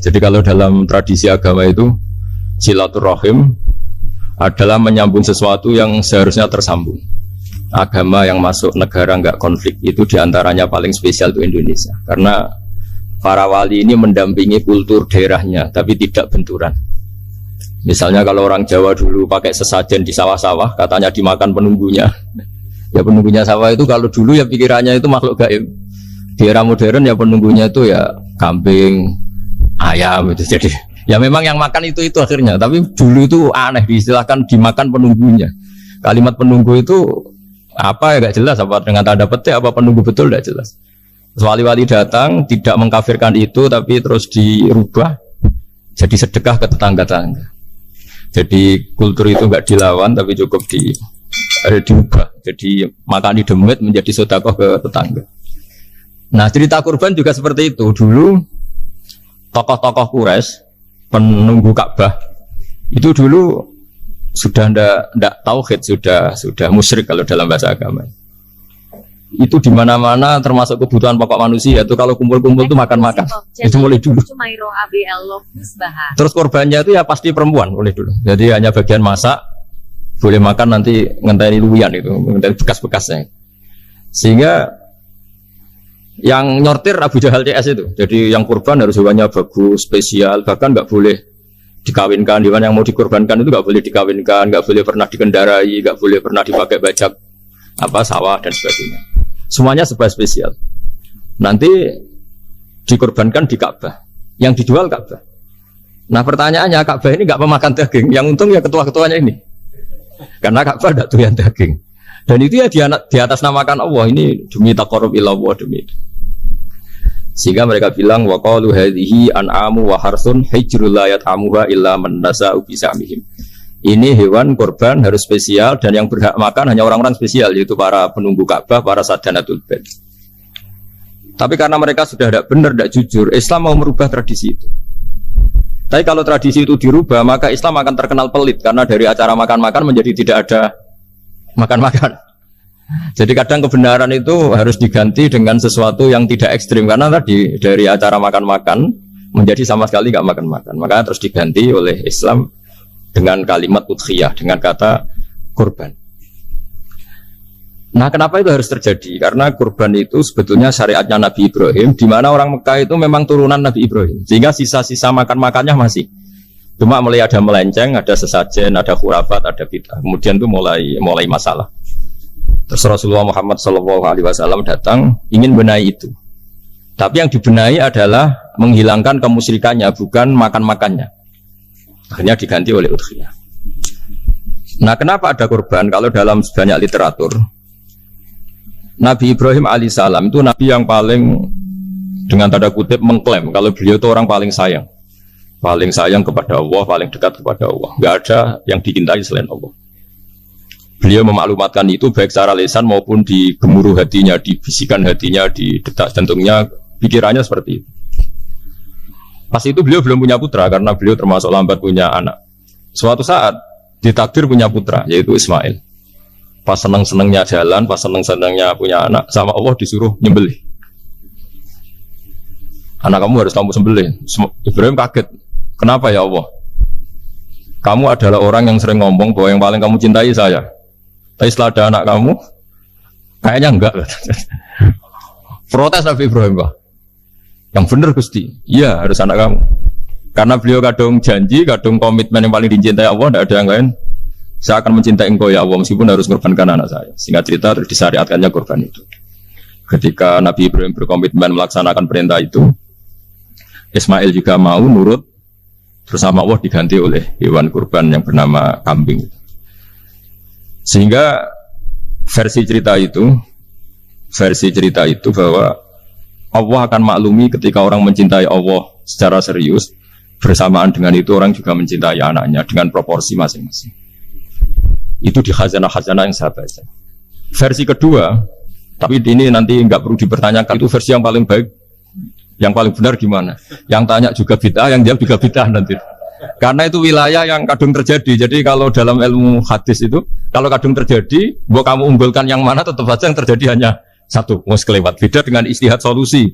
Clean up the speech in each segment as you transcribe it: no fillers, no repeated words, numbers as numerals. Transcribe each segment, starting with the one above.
Jadi kalau dalam tradisi agama itu silaturahim adalah menyambung sesuatu yang seharusnya tersambung. Agama yang masuk negara nggak konflik itu diantaranya paling spesial itu Indonesia, karena para wali ini mendampingi kultur daerahnya tapi tidak benturan. Misalnya kalau orang Jawa dulu pakai sesajen di sawah-sawah, katanya dimakan penunggunya. Ya penunggunya sawah itu kalau dulu ya pikirannya itu makhluk gaib. Di era modern ya penunggunya itu ya kambing, ayam itu. Jadi ya memang yang makan itu akhirnya. Tapi dulu itu aneh diistilahkan dimakan penunggunya. Kalimat penunggu itu apa ya gak jelas, apa dengan tanda petik apa penunggu betul gak jelas. Wali-wali datang tidak mengkafirkan itu tapi terus dirubah jadi sedekah ke tetangga-tetangga. Jadi kultur itu gak dilawan tapi cukup diubah. Jadi makani demit menjadi sedekah ke tetangga. Nah cerita kurban juga seperti itu. Dulu tokoh-tokoh Quraisy penunggu Ka'bah itu dulu sudah ndak tauhid, sudah musyrik kalau dalam bahasa agama. Itu di mana-mana termasuk kebutuhan pokok manusia itu kalau kumpul-kumpul itu makan-makan. Itu mulai dulu. Terus korbannya itu ya pasti perempuan mulai dulu. Jadi hanya bagian masak, boleh makan nanti ngenteni luwian itu, ngenteni bekas-bekasnya. Sehingga yang nyortir Abu Jahal CS itu. Jadi yang kurban harus hewannya bagus, spesial, bahkan nggak boleh dikawinkan. Hewan yang mau dikorbankan itu nggak boleh dikawinkan, nggak boleh pernah dikendarai, nggak boleh pernah dipakai bajak sawah dan sebagainya. Semuanya serba spesial. Nanti dikorbankan di Ka'bah, yang dijual Ka'bah. Nah pertanyaannya, Ka'bah ini nggak pemakan daging, yang untung ya ketua-ketuanya ini, karena Ka'bah tidak doyan daging. Dan itu ya di atas namakan Allah, ini demi taqarrub ila Allah, demi itu. Sehingga mereka bilang wa qalu hadhihi an'amu wa harsun hijrul la yat'amuha illa man nasa'u bi sa'mihim. Ini hewan kurban harus spesial dan yang berhak makan hanya orang-orang spesial, yaitu para penunggu Ka'bah, para sadanatul bait. Tapi karena mereka sudah tidak benar, tidak jujur, Islam mau merubah tradisi itu. Tapi kalau tradisi itu dirubah, maka Islam akan terkenal pelit karena dari acara makan-makan menjadi tidak ada makan-makan. Jadi kadang kebenaran itu harus diganti dengan sesuatu yang tidak ekstrim, karena tadi dari acara makan-makan menjadi sama sekali nggak makan-makan. Maka terus diganti oleh Islam dengan kalimat udhiyah, dengan kata kurban. Nah kenapa itu harus terjadi? Karena kurban itu sebetulnya syariatnya Nabi Ibrahim, di mana orang Mekah itu memang turunan Nabi Ibrahim, sehingga sisa-sisa makan-makannya masih. Cuma mulai ada melenceng, ada sesajen, ada khurafat, ada bid'ah. Kemudian itu mulai masalah. Terus Rasulullah Muhammad SAW datang ingin benahi itu. Tapi yang dibenahi adalah menghilangkan kemusyrikannya, bukan makan-makannya. Akhirnya diganti oleh udhiyah. Nah kenapa ada kurban? Kalau dalam banyak literatur, Nabi Ibrahim alaihissalam itu Nabi yang paling dengan tanda kutip mengklaim kalau beliau itu orang paling sayang kepada Allah, paling dekat kepada Allah. Gak ada yang dicintai selain Allah. Beliau memaklumatkan itu baik secara lisan maupun di gemuruh hatinya, di bisikan hatinya, di detak jantungnya, pikirannya seperti itu. Pas itu beliau belum punya putra karena beliau termasuk lambat punya anak. Suatu saat ditakdir punya putra, yaitu Ismail. Pas seneng-senengnya jalan, pas seneng-senengnya punya anak, sama Allah disuruh nyembelih. Anak kamu harus kamu sembelih. Ibrahim kaget. Kenapa ya Allah? Kamu adalah orang yang sering ngomong bahwa yang paling kamu cintai saya. Tapi setelah ada anak kamu, kayaknya enggak. Protes Nabi Ibrahim, Pak. Yang benar Gusti, iya harus anak kamu. Karena beliau kadung janji, kadung komitmen yang paling dicintai Allah, tidak ada yang lain. Saya akan mencintai engkau ya Allah, meskipun harus mengorbankan anak saya. Singkat cerita, terus disyariatkannya kurban itu. Ketika Nabi Ibrahim berkomitmen melaksanakan perintah itu, Ismail juga mau nurut, terus sama Allah diganti oleh hewan kurban yang bernama kambing. Sehingga versi cerita itu bahwa Allah akan maklumi ketika orang mencintai Allah secara serius, bersamaan dengan itu orang juga mencintai anaknya dengan proporsi masing-masing. Itu di khazanah-khazanah yang saya baca. Versi kedua, tapi ini nanti nggak perlu dipertanyakan, itu versi yang paling baik, yang paling benar gimana? Yang tanya juga bid'ah, yang jawab juga bid'ah nanti. Karena itu wilayah yang kadung terjadi. Jadi kalau dalam ilmu hadis itu, kalau kadung terjadi, bahwa kamu unggulkan yang mana, tetap saja yang terjadi hanya satu, kelewat. Beda dengan istihad solusi.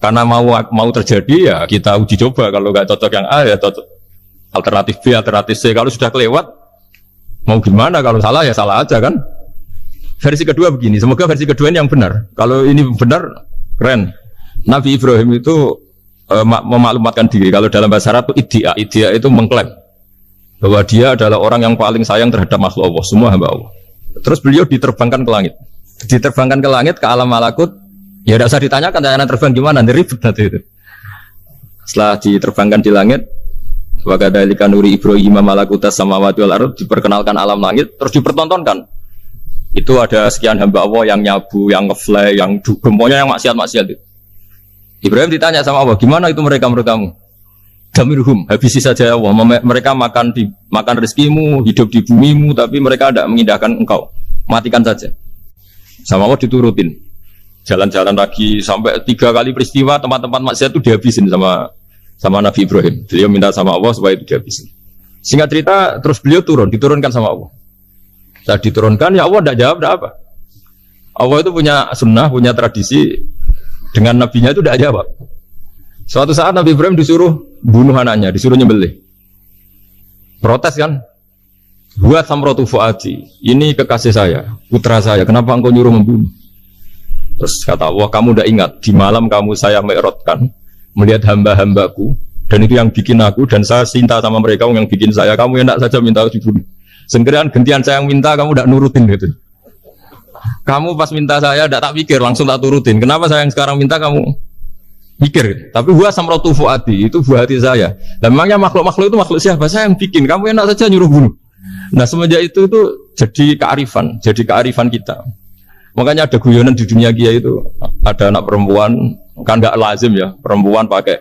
Karena mau terjadi ya kita uji coba. Kalau nggak cocok yang A ya cocok alternatif B, alternatif C. Kalau sudah kelewat mau gimana? Kalau salah ya salah aja kan. Versi kedua begini. Semoga versi kedua ini yang benar. Kalau ini benar keren. Nabi Ibrahim itu memaklumatkan diri. Kalau dalam bahasa Arab itu iddia itu mengklaim bahwa dia adalah orang yang paling sayang terhadap makhluk Allah, semua hamba Allah. Terus beliau diterbangkan ke langit. Diterbangkan ke langit ke alam malakut. Ya tidak usah ditanyakan cara terbang gimana, nanti ribet nanti itu. Setelah diterbangkan di langit, wa kadzalika nuri Ibrahim malakutas samawati wal ardh, diperkenalkan alam langit, terus dipertontonkan. Itu ada sekian hamba Allah yang nyabu, yang ngefly, yang dugem, pokoknya yang maksiat-maksiat itu. Ibrahim ditanya sama Allah, gimana itu mereka-merekamu? Damirhum, habisi saja Allah. Mereka makan rezekimu, hidup di bumimu, tapi mereka tidak mengindahkan engkau. Matikan saja. Sama Allah diturutin. Jalan-jalan lagi sampai 3 kali peristiwa tempat-tempat maksiat itu dihabisin sama Nabi Ibrahim. Beliau minta sama Allah supaya itu dihabisin. Singkat cerita, terus beliau diturunkan sama Allah. Saat diturunkan, ya Allah tidak jawab, tidak apa. Allah itu punya sunnah, punya tradisi. Dengan nabinya itu tidak jawab. Suatu saat Nabi Ibrahim disuruh bunuh anaknya, disuruh nyembelih. Protes kan? Buat samrotu fuadi. Ini kekasih saya, putra saya. Kenapa engkau nyuruh membunuh? Terus kata Allah, kamu tidak ingat di malam kamu saya mi'rajkan melihat hamba-hambaku dan itu yang bikin aku dan saya cinta sama mereka yang bikin saya. Kamu enak saja minta dibunuh. Segerian gantian saya yang minta kamu tidak nurutin gitu. Kamu pas minta saya tidak tak pikir, langsung tak turutin. Kenapa saya yang sekarang minta kamu pikir? Tapi buah samrotu fuadi, itu buah hati saya. Dan memangnya makhluk-makhluk itu makhluk siapa? Saya yang bikin, kamu enak saja nyuruh bunuh. Nah semenjak itu jadi kearifan kita. Makanya ada guyonan di dunia kia itu, ada anak perempuan, kan nggak lazim ya, perempuan pakai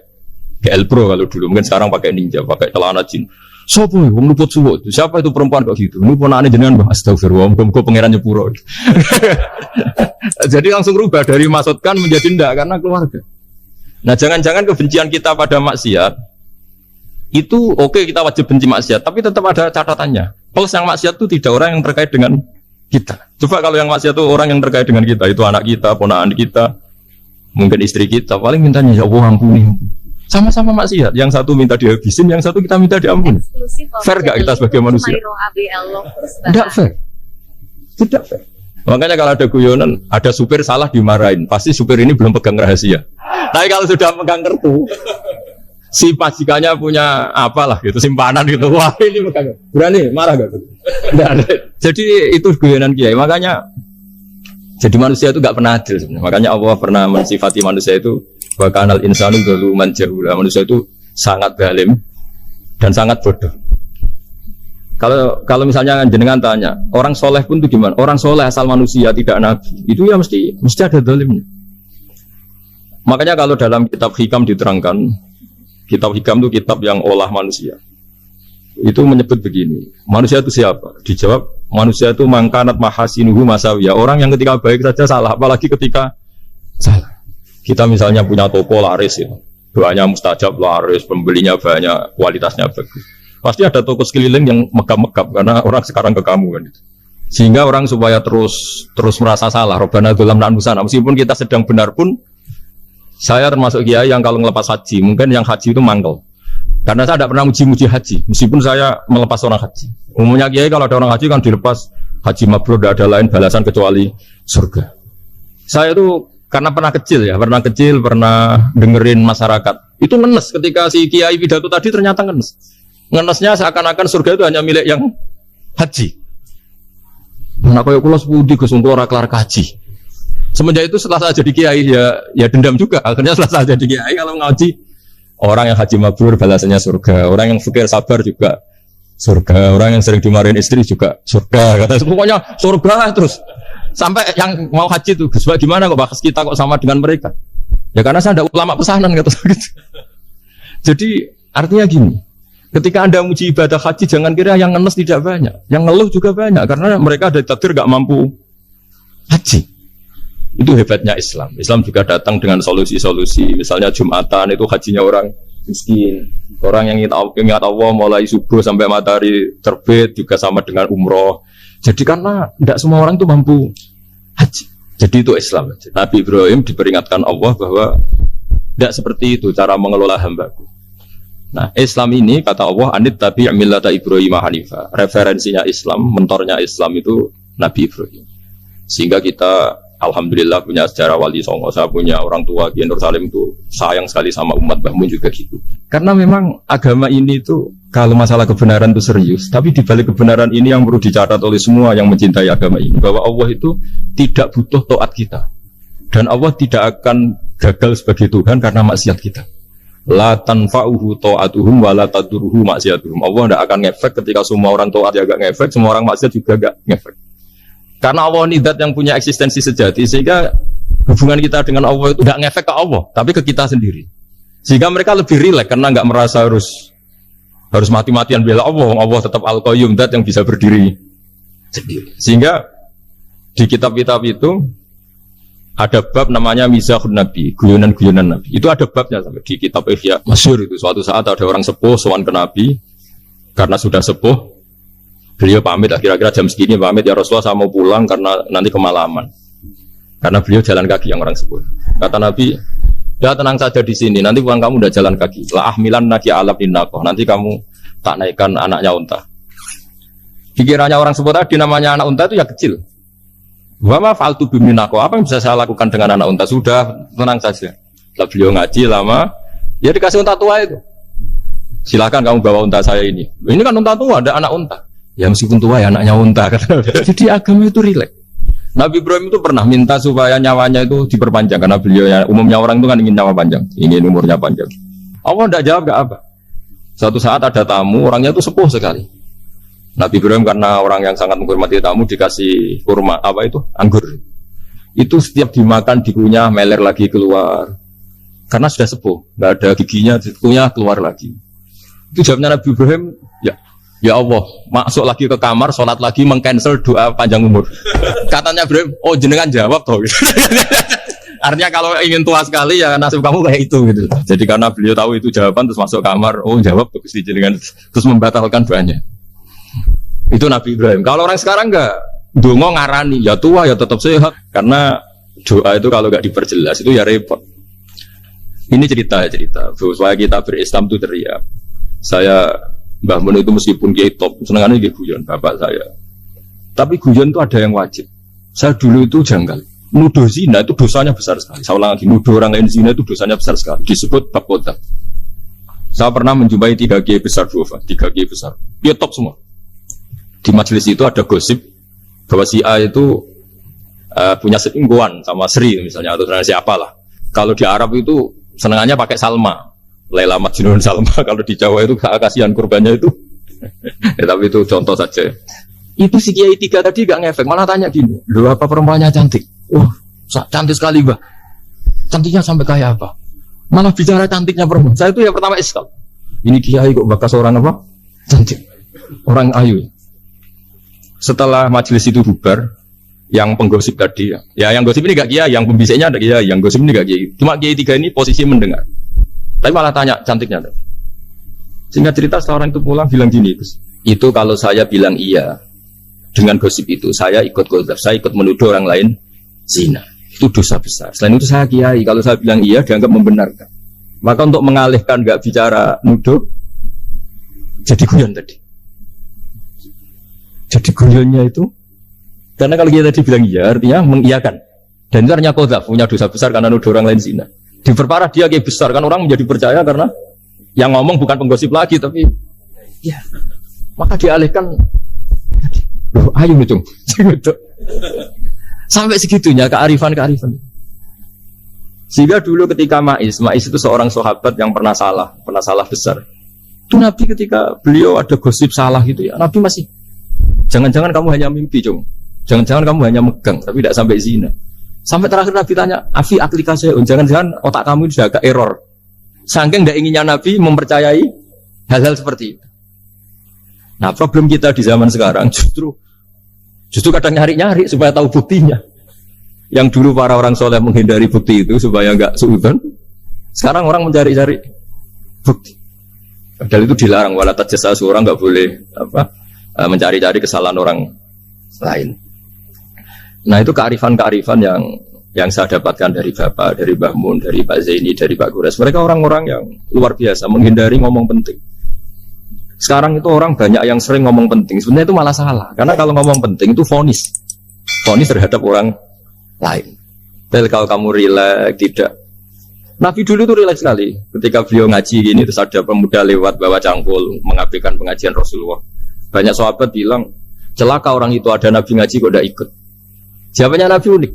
GL Pro kalau dulu, mungkin sekarang pakai Ninja, pakai celana jin. Sopo wong luput suwo itu. Siapa itu perempuan kok gitu? Ini ponakane jenengan, Mbah. Astagfirullah, muga-muga pangeran nyepuro. Jadi langsung rubah dari maksudkan menjadi ndak karena keluarga. Nah, jangan-jangan kebencian kita pada maksiat itu oke, kita wajib benci maksiat, tapi tetap ada catatannya. Plus yang maksiat itu tidak orang yang terkait dengan kita. Coba kalau yang maksiat itu orang yang terkait dengan kita, itu anak kita, ponakan kita, mungkin istri kita, paling mintanya ya Allah ampuni. Sama-sama maksiat, yang satu minta dihabisin, yang satu kita minta diampuni. Fair gak kita sebagai manusia? Tidak fair. Tidak fair. Makanya kalau ada guyonan, ada supir salah dimarahin, pasti supir ini belum pegang rahasia. Tapi kalau sudah pegang kartu, si majikannya punya apalah gitu, simpanan gitu, wah ini pegang, berani marah gak tuh? Jadi itu guyonan kiai. Makanya jadi manusia itu gak pernah adil sebenarnya. Makanya Allah pernah mensifati manusia itu wa kanal insanu zaluman jahula. Manusia itu sangat zalim dan sangat bodoh. Kalau misalnya jenengan tanya, orang soleh pun itu gimana? Orang soleh asal manusia tidak nabi, itu ya mesti ada zalimnya. Makanya kalau dalam kitab Hikam diterangkan, kitab Hikam itu kitab yang olah manusia. Itu menyebut begini, manusia itu siapa? Dijawab, manusia itu mangkanat mahasinuhu masawiyah. Orang yang ketika baik saja salah, apalagi ketika salah. Kita misalnya punya toko laris ya, doanya mustajab laris, pembelinya banyak, kualitasnya bagus. Pasti ada toko sekeliling yang megap-megap karena orang sekarang ke kamu kan itu. Sehingga orang supaya terus merasa salah. Robbana dzalamna anfusana. Meskipun kita sedang benar pun, saya termasuk kiai yang kalau ngelepas haji, mungkin yang haji itu mangkel. Karena saya tidak pernah muji-muji haji, meskipun saya melepas orang haji. Umumnya kiai kalau ada orang haji kan dilepas haji mabrur, tidak ada lain balasan kecuali surga. Saya itu karena pernah kecil, pernah dengerin masyarakat. Itu ngenes ketika si kiai pidato tadi ternyata ngenes. Ngenesnya seakan-akan surga itu hanya milik yang haji. Nah, kayak kula sepudi Gus untuk ora kelar haji. Semenjak itu setelah saya jadi kiai ya dendam juga. Akhirnya setelah saya jadi kiai kalau ngaji orang yang haji mabrur balasannya surga, orang yang fakir sabar juga surga, orang yang sering dimarahin istri juga surga. Kata pokoknya surga terus. Sampai yang mau haji itu, Gus, gimana kok bahas kita kok sama dengan mereka? Ya karena saya ada ulama pesanan kata gitu. Jadi artinya gini, ketika Anda muji ibadah haji, jangan kira yang ngenes tidak banyak, yang ngeluh juga banyak, karena mereka ada takdir gak mampu haji. Itu hebatnya Islam. Islam juga datang dengan solusi-solusi. Misalnya Jumatan itu hajinya orang miskin, orang yang ingat Allah mulai subuh sampai matahari terbit juga sama dengan umroh. Jadi karena tidak semua orang itu mampu haji. Jadi itu Islam. Nabi Ibrahim diperingatkan Allah bahwa Tidak seperti itu cara mengelola hambaku. Nah, Islam ini kata Allah, anit tabi' millata Ibrahim hanifa. Referensinya Islam, mentornya Islam itu Nabi Ibrahim. Sehingga kita alhamdulillah punya sejarah wali songo, saya punya orang tua Kiai Nur Salim itu sayang sekali sama umat, Mbah Mun juga gitu. Karena memang agama ini itu kalau masalah kebenaran itu serius, tapi di balik kebenaran ini yang perlu dicatat oleh semua yang mencintai agama ini, bahwa Allah itu tidak butuh taat kita. Dan Allah tidak akan gagal sebagai Tuhan karena maksiat kita. La tanfa'uhu ta'atuhum wa la tadurruhu maksiatuhum. Allah tidak akan ngefek ketika semua orang taat ya gak ngefek, semua orang maksiat juga gak ngefek. Karena Allah ini zat yang punya eksistensi sejati, sehingga hubungan kita dengan Allah itu tidak ngefek ke Allah, tapi ke kita sendiri. Sehingga mereka lebih rileks karena nggak merasa harus mati-matian bela Allah. Allah tetap Al-Qayyum, zat yang bisa berdiri sendiri. Sehingga di kitab-kitab itu ada bab namanya Mizahun Nabi, guyonan-guyonan Nabi. Itu ada babnya sampai di kitab Ihya masyhur itu. Suatu saat ada orang sepuh sowan ke Nabi, karena sudah sepuh. Beliau pamit, kira-kira jam segini pamit, ya Rasulullah saya mau pulang karena nanti kemalaman. Karena beliau jalan kaki yang orang sebut. Kata Nabi, ya tenang saja di sini, nanti pulang kamu udah jalan kaki. La ahmilan naki alab innakoh, nanti kamu tak naikkan anaknya unta. Pikirannya orang sebut tadi namanya anak unta itu ya kecil. Wa ma fa'altu biminako, apa yang bisa saya lakukan dengan anak unta? Sudah, tenang saja. Setelah beliau ngaji lama, ya dikasih unta tua itu. Silakan kamu bawa unta saya ini. Ini kan unta tua, ada anak unta. Ya meskipun tua ya anaknya unta. Jadi agama itu rileks. Nabi Ibrahim itu pernah minta supaya nyawanya itu diperpanjang, karena beliau ya, umumnya orang itu kan ingin nyawa panjang, ingin umurnya panjang. Allah tidak jawab, gak apa. Suatu saat ada tamu, orangnya itu sepuh sekali. Nabi Ibrahim karena orang yang sangat menghormati tamu dikasih kurma, apa itu? Anggur. Itu setiap dimakan dikunyah, meler lagi keluar. Karena sudah sepuh, nggak ada giginya, dikunyah keluar lagi. Itu jawabnya Nabi Ibrahim, ya Allah, masuk lagi ke kamar, sholat lagi, mengcancel doa panjang umur. Katanya Ibrahim, oh jenengan jawab toh. Artinya kalau ingin tua sekali ya nasib kamu kayak itu gitu. Jadi karena beliau tahu itu jawaban terus masuk kamar, oh jawab terus jenengan terus membatalkan doanya. Itu Nabi Ibrahim. Kalau orang sekarang enggak, dongo ngarani, ya tua ya tetap sehat. Karena doa itu kalau enggak diperjelas itu ya repot. Ini cerita supaya kita berislam itu teriak. Saya Mbah Mun itu meskipun kiai top, senengannya dia guyon bapak saya. Tapi guyon itu ada yang wajib. Saya dulu itu janggal. Nuduh zina itu dosanya besar sekali. Saya ulang lagi, nuduh orang lain zina itu dosanya besar sekali. Disebut bab qadzaf. Saya pernah menjumpai 3 kiai besar dua, 3 kiai besar. Dia top semua. Di majelis itu ada gosip bahwa si A itu punya selingkuhan sama Sri misalnya atau siapa lah. Kalau di Arab itu senengannya pakai Salma. Laila Majnun Salma, kalau di Jawa itu kasihan kurbannya itu. Ya, tapi itu contoh saja. Itu si Kiai 3 tadi gak ngefek, malah tanya gini, loh apa perempuannya cantik? Cantik sekali Mbak. Cantiknya sampai kayak apa? Malah bicara cantiknya perempuan. Saya itu ya pertama iskal. Ini Kiai kok bakas orang apa? Cantik. Orang ayu. Setelah majelis itu bubar, yang penggosip tadi ya yang gosip ini gak Kiai, yang pembisiknya ada Kiai, yang gosip ini gak Kiai. Cuma Kiai 3 ini posisi mendengar. Tapi malah tanya cantiknya. Sehingga cerita setelah orang itu pulang bilang gini, itu kalau saya bilang iya dengan gosip itu, saya ikut qadzaf, saya ikut menuduh orang lain zina. Itu dosa besar. Selain itu saya kiai, kalau saya bilang iya dianggap membenarkan. Maka untuk mengalihkan nggak bicara nuduh, jadi guyon tadi. Jadi guyonnya itu, karena kalau kita tadi bilang iya, artinya mengiyakan. Dan itu artinya qadzaf, punya dosa besar karena nuduh orang lain zina. Diperparah dia kayak besar kan orang menjadi percaya karena yang ngomong bukan penggosip lagi tapi ya maka dialihkan ayo nih sampai segitunya kearifan sehingga dulu ketika Ma'is itu seorang sahabat yang pernah salah besar itu Nabi ketika beliau ada gosip salah gitu ya Nabi masih jangan-jangan kamu hanya mimpi jangan-jangan kamu hanya megang tapi tidak sampai zina. Sampai terakhir Nabi tanya, Afi aklikase, jangan-jangan otak kamu sudah agak error. Saking tidak inginnya Nabi mempercayai hal-hal seperti itu. Nah problem kita di zaman sekarang justru kadang nyari-nyari supaya tahu buktinya. Yang dulu para orang soleh menghindari bukti itu supaya nggak suudzon. Sekarang orang mencari-cari bukti. Padahal itu dilarang. Wala tajassasu, orang nggak boleh mencari-cari kesalahan orang lain. Nah itu kearifan yang yang saya dapatkan dari Bapak, dari Mbah Mun, dari Pak Zaini, dari Pak Gures. Mereka orang-orang yang luar biasa, menghindari ngomong penting. Sekarang itu orang banyak yang sering ngomong penting. Sebenarnya itu malah salah. Karena kalau ngomong penting itu vonis. Vonis terhadap orang lain. Tapi kalau kamu rileks, tidak. Nabi dulu itu rileks sekali. Ketika beliau ngaji gini, terus ada pemuda lewat bawa cangkul, mengabaikan pengajian Rasulullah. Banyak sahabat bilang, celaka orang itu ada Nabi ngaji kok tidak ikut. Jawabannya Nabi unik.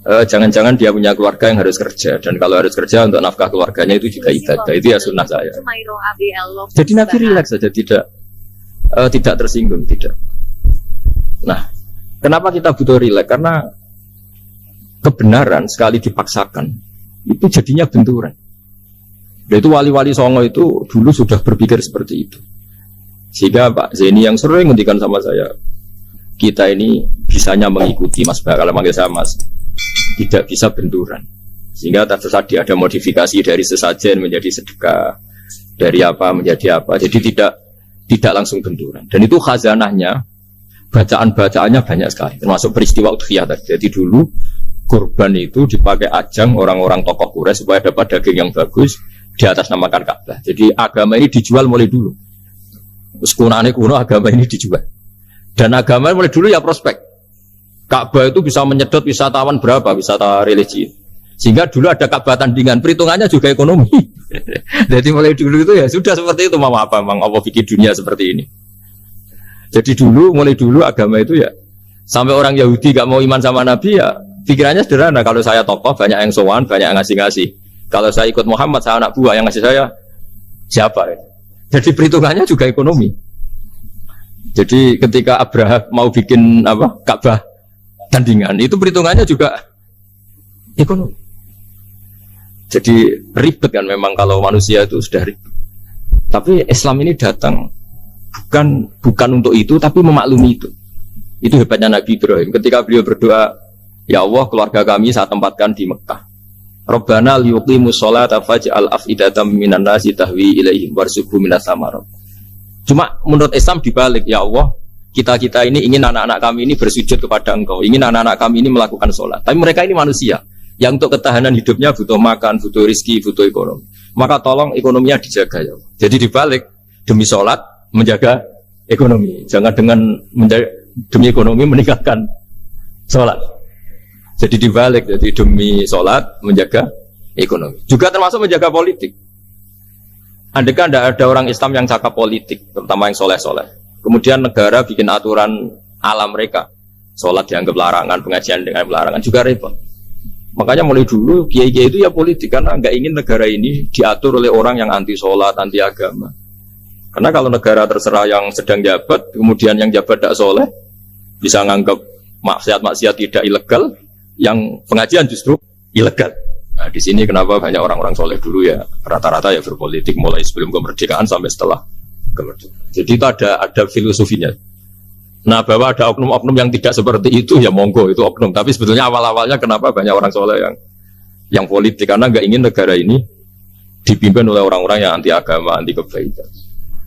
Jangan-jangan dia punya keluarga yang harus kerja, dan kalau harus kerja untuk nafkah keluarganya itu juga ibadah. Itu ya sunnah saya. Jadi Nabi rileks saja, tidak tersinggung, tidak. Nah, kenapa kita butuh rileks? Karena kebenaran sekali dipaksakan itu jadinya benturan. Dan itu wali-wali Songo itu dulu sudah berpikir seperti itu. Sehingga Pak Zaini yang sering ngendikan sama saya, kita ini bisanya mengikuti Mas Bah, kalau manggil saya Mas, tidak bisa benturan. Sehingga tadi ada modifikasi dari sesajen menjadi sedekah, dari apa menjadi apa. Jadi tidak langsung benturan. Dan itu khazanahnya, bacaan-bacaannya banyak sekali, termasuk peristiwa udhiyah tadi. Jadi dulu kurban itu dipakai ajang orang-orang tokoh Quraisy supaya dapat daging yang bagus di atas namakan Ka'bah. Jadi agama ini dijual mulai dulu. Kuno agama ini dijual. Dan agama mulai dulu ya prospek. Ka'bah itu bisa menyedot wisatawan berapa, wisata religi. Sehingga dulu ada Ka'bah tandingan, perhitungannya juga ekonomi. Jadi mulai dulu itu ya sudah seperti itu, mau apa memang Allah bikin dunia seperti ini. Jadi mulai dulu agama itu ya, sampai orang Yahudi gak mau iman sama Nabi ya, pikirannya sederhana, kalau saya tokoh banyak yang sowan, banyak yang ngasih-ngasih. Kalau saya ikut Muhammad, saya anak buah, yang ngasih saya siapa? Jadi perhitungannya juga ekonomi. Jadi ketika Abraham mau bikin Ka'bah tandingan, itu perhitungannya juga ekonomi. Jadi ribet kan memang kalau manusia itu sudah ribet. Tapi Islam ini datang bukan untuk itu, tapi memaklumi itu. Itu hebatnya Nabi Ibrahim. Ketika beliau berdoa, ya Allah, keluarga kami saya tempatkan di Mekah. Rabbana liyuqimus sholata faj'al af'idatam minan nasi tahwi ilaihim warzuqhum minas samarat. Cuma menurut Islam dibalik, ya Allah, kita ini ingin anak-anak kami ini bersujud kepada Engkau, ingin anak-anak kami ini melakukan sholat. Tapi mereka ini manusia yang untuk ketahanan hidupnya butuh makan, butuh rizki, butuh ekonomi. Maka tolong ekonominya dijaga ya Allah. Jadi dibalik, demi sholat menjaga ekonomi. Jangan dengan demi ekonomi meninggalkan sholat. Jadi dibalik, jadi demi sholat menjaga ekonomi. Juga termasuk menjaga politik. Andaikan tidak ada orang Islam yang cakap politik, terutama yang soleh-soleh. Kemudian negara bikin aturan ala mereka, sholat dianggap larangan, pengajian dengan larangan, juga repot. Makanya mulai dulu kiai-kiai itu ya politik, karena nggak ingin negara ini diatur oleh orang yang anti sholat, anti agama. Karena kalau negara terserah yang sedang jabat, kemudian yang jabat tidak soleh, bisa nganggap maksiat-maksiat tidak ilegal, yang pengajian justru ilegal. Nah, di sini kenapa banyak orang-orang soleh dulu ya rata-rata ya berpolitik mulai sebelum kemerdekaan sampai setelah kemerdekaan. Jadi itu ada filosofinya. Nah, bahwa ada oknum-oknum yang tidak seperti itu ya monggo, itu oknum. Tapi sebetulnya awal-awalnya kenapa banyak orang soleh yang politik, karena nggak ingin negara ini dipimpin oleh orang-orang yang anti agama, anti kebaikan.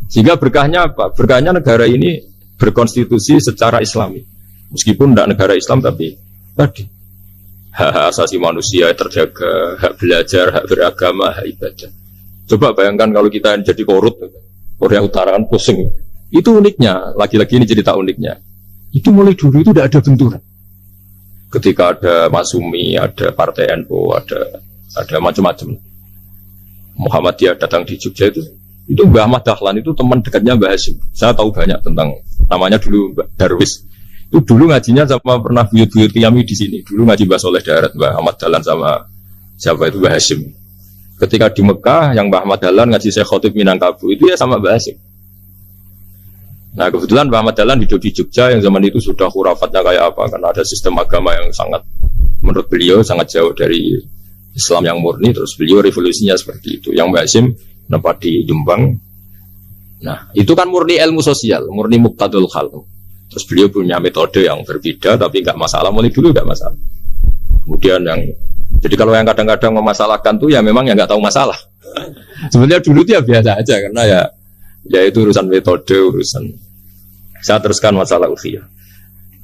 Sehingga berkahnya apa? Berkahnya negara ini berkonstitusi secara Islami. Meskipun tidak negara Islam, tapi tadi hak asasi manusia terjaga, hak belajar, hak beragama, hak ibadah. Coba bayangkan kalau kita jadi korut, Korea Utara kan pusing. Itu uniknya, lagi-lagi ini cerita uniknya. Itu mulai dulu itu tidak ada benturan. Ketika ada Masumi, ada Partai NU, ada macam-macam. Muhammadiyah datang di Jogja itu Mbah Ahmad Dahlan itu teman dekatnya Mbah Hasyim. Saya tahu banyak tentang, namanya dulu Mbah Darwis. Itu dulu ngajinya sama pernah buyut-buyut Qiyami di sini. Dulu ngaji Mbah Soleh Darat, Mbah Ahmad Dahlan sama siapa itu Mbah Hasyim. Ketika di Mekah yang Mbah Ahmad Dahlan ngaji Syekh Khotib Minangkabau itu ya sama Mbah Hasyim. Nah kebetulan Mbah Ahmad Dahlan hidup di Jogja yang zaman itu sudah khurafatnya kayak apa, karena ada sistem agama yang sangat, menurut beliau sangat jauh dari Islam yang murni. Terus beliau revolusinya seperti itu. Yang Mbah Hasyim nempat di Jombang. Nah itu kan murni ilmu sosial, murni muqtadul khalq. Terus beliau punya metode yang berbeda, tapi nggak masalah, mulai dulu nggak masalah. Kemudian jadi kalau yang kadang-kadang memasalahkan tuh ya memang yang nggak tahu masalah. Sebenarnya dulu itu ya biasa aja, karena ya itu urusan metode, urusan. Saya teruskan masalah ukhiyah.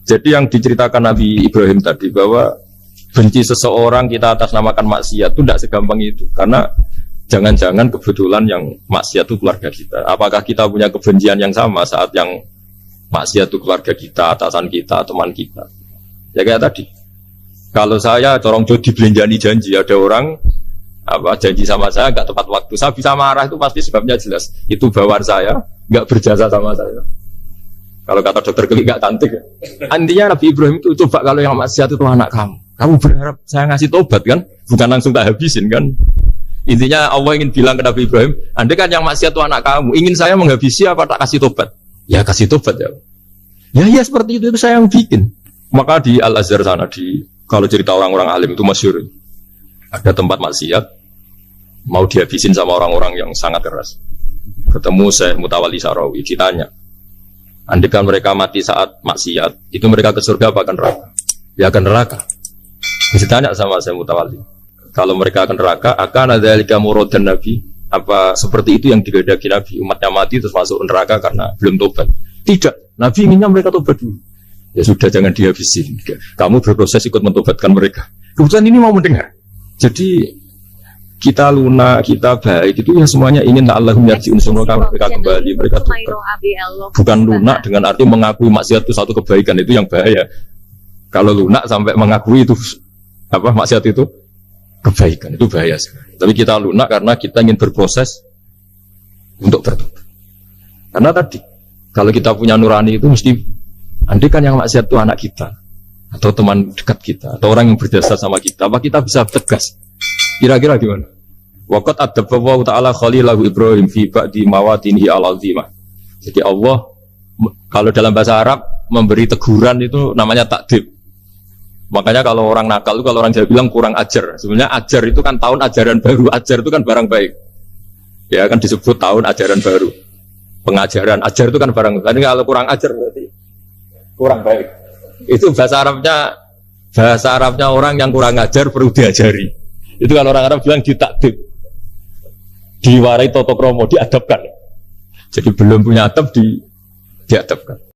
Jadi yang diceritakan Nabi Ibrahim tadi bahwa benci seseorang kita atas namakan maksiat itu tidak segampang itu. Karena jangan-jangan kebetulan yang maksiat itu keluarga kita. Apakah kita punya kebencian yang sama saat yang maksiat itu keluarga kita, atasan kita, teman kita? Ya kayak tadi. Kalau saya corong jodi belenjani janji, ada orang janji sama saya nggak tepat waktu, saya bisa marah, itu pasti sebabnya jelas. Itu bawaan saya nggak berjasa sama saya. Kalau kata dokter Klik nggak cantik. Intinya Nabi Ibrahim itu coba kalau yang maksiat itu anak kamu berharap saya ngasih tobat kan, bukan langsung tak habisin kan. Intinya Allah ingin bilang ke Nabi Ibrahim, andai kan yang maksiat itu anak kamu, ingin saya menghabisi apa tak kasih tobat? Ya kasih tobat ya. Ya seperti itu saya yang bikin. Maka di Al Azhar sana, kalau cerita orang-orang alim itu masyhur, ada tempat maksiat mau dihabisin sama orang-orang yang sangat keras. Ketemu Syekh Mutawalli Sarawi, ditanya, andai kan mereka mati saat maksiat, itu mereka ke surga apa ke neraka? Ya ke neraka. Ditanya sama Syekh Mutawalli, kalau mereka ke neraka, akan ada dzalika muradan Nabi? Apa seperti itu yang dikehendaki Nabi? Umatnya mati terus masuk neraka karena belum tobat? Tidak, Nabi inginnya mereka tobat dulu. Ya sudah, jangan dihabisin. Kamu berproses ikut mentobatkan mereka. Kebetulan ini mau mendengar. Jadi kita lunak, kita baik itu ya semuanya ingin Allahum yarji'un semua mereka kembali, mereka tobat. Bukan lunak dengan arti mengakui maksiat itu satu kebaikan, itu yang bahaya. Kalau lunak sampai mengakui itu maksiat itu kebaikan, itu bahaya sekali. Tapi kita lunak karena kita ingin berproses untuk bertobat. Karena tadi kalau kita punya nurani itu mesti, andai kan yang maksiat itu anak kita atau teman dekat kita atau orang yang berjasa sama kita, apa kita bisa tegas? Kira-kira gimana? Waqat adabbahu ta'ala khalilahu Ibrahim fi ba'di mawatinihi al-azimah. Jadi Allah kalau dalam bahasa Arab memberi teguran itu namanya takdib. Makanya kalau orang nakal itu, kalau orang Jawa bilang kurang ajar. Sebenarnya ajar itu kan tahun ajaran baru. Ajar itu kan barang baik. Ya kan disebut tahun ajaran baru. Pengajaran, ajar itu kan barang. Jadi kalau kurang ajar berarti kurang baik. Itu bahasa Arabnya orang yang kurang ajar perlu diajari. Itu kalau orang Arab bilang ditakdib, diwarai toto kromo, diadabkan. Jadi belum punya adab diadabkan.